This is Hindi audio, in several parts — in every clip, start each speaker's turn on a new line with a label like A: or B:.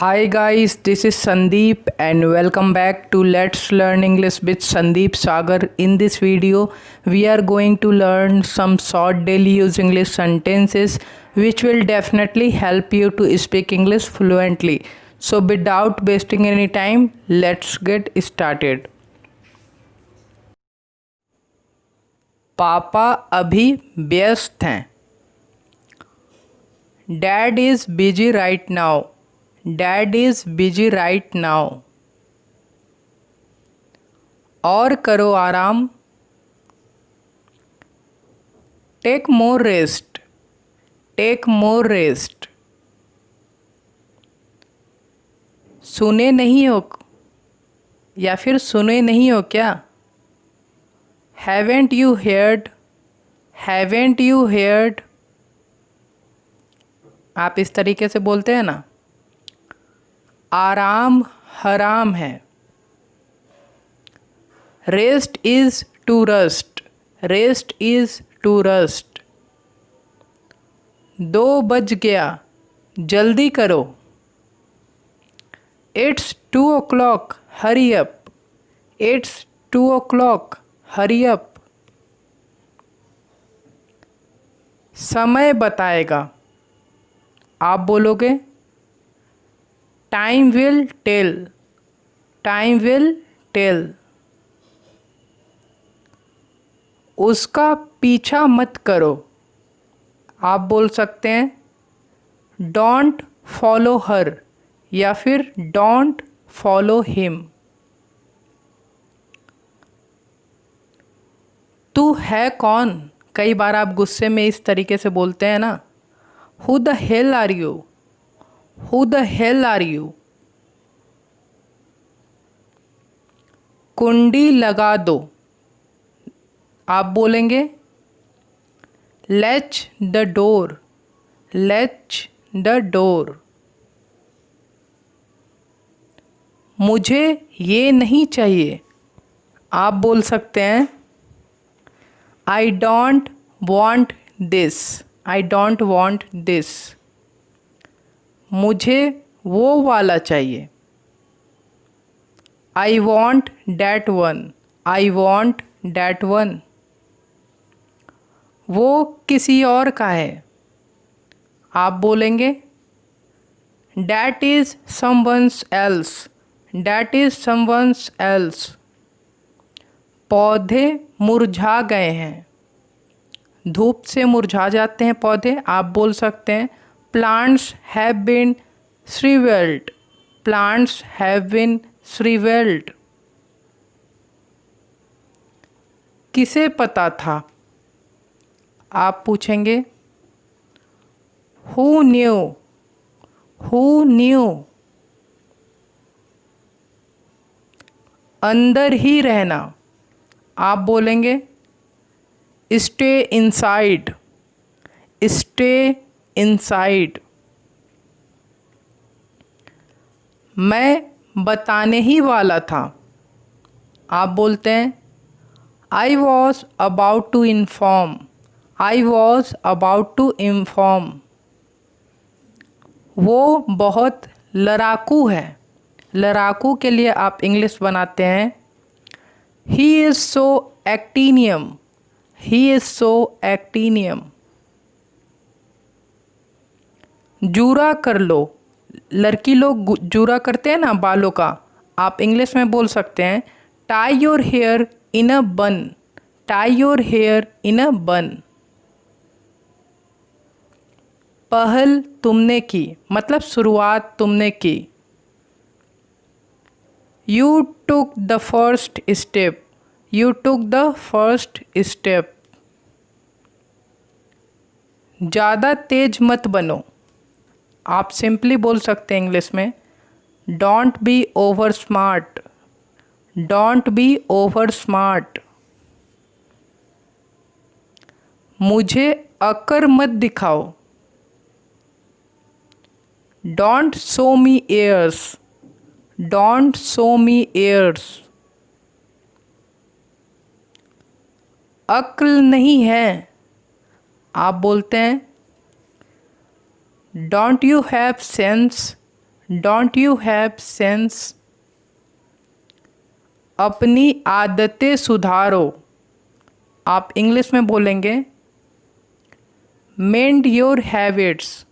A: Hi guys, this is Sandeep and welcome back to Let's Learn English with Sandeep Sagar. In this video, we are going to learn some short daily use English sentences which will definitely help you to speak English fluently. So without wasting any time, let's get started. पापा अभी व्यस्त हैं. Dad is busy right now. Dad is busy right now. और करो आराम. Take more rest. Take more rest. सुने नहीं हो या फिर सुने नहीं हो क्या? Haven't you heard? Haven't you heard? आप इस तरीके से बोलते हैं ना. आराम हराम है. Rest is to rust. Rest is to rust. 2 बज गया, जल्दी करो. It's 2 o'clock, hurry up. It's 2 o'clock, hurry up. समय बताएगा. आप बोलोगे time will tell. Time will tell. उसका पीछा मत करो. आप बोल सकते हैं डोंट फॉलो हर या फिर डोंट फॉलो हिम. तू है कौन. कई बार आप गुस्से में इस तरीके से बोलते हैं ना. Who the hell are you. Who the hell are you. कुंडी लगा दो. आप बोलेंगे latch the door. Latch the door. मुझे ये नहीं चाहिए. आप बोल सकते हैं I don't want this. I don't want this. मुझे वो वाला चाहिए. I want that one. I want that one. वो किसी और का है. आप बोलेंगे that is someone's else. That is someone's else. पौधे मुरझा गए हैं. धूप से मुरझा जाते हैं पौधे. आप बोल सकते हैं plants have been shrivelled. Plants have been shrivelled. किसे पता था. आप पूछेंगे हु न्यू. Who knew. अंदर ही रहना. आप बोलेंगे स्टे इनसाइड. Stay inside. मैं बताने ही वाला था. आप बोलते हैं I was about to inform. I was about to inform. वो बहुत लड़ाकू है. लड़ाकू के लिए आप इंग्लिश बनाते हैं he is so actinium. He is so actinium. जूरा कर लो. लड़की लोग जूरा करते हैं ना बालों का. आप इंग्लिश में बोल सकते हैं टाई योर हेयर इन अ बन. टाई योर हेयर इन अ बन. पहल तुमने की मतलब शुरुआत तुमने की. You took the first step. You took the first step. ज़्यादा तेज मत बनो. आप सिंपली बोल सकते हैं इंग्लिश में don't be over smart. Don't be over smart. मुझे अक्ल मत दिखाओ. Don't show me airs. Don't show me airs. अक्ल नहीं है. आप बोलते हैं don't you have sense. Don't you have sense? अपनी आदतें सुधारो। आप इंग्लिश में बोलेंगे mend your habits.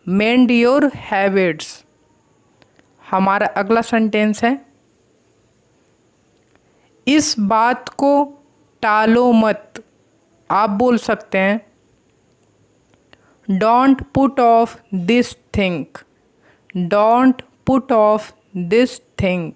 A: Mend your habits. हमारा अगला सेंटेंस है इस बात को टालो मत। आप बोल सकते हैं don't put off this thing. Don't put off this thing.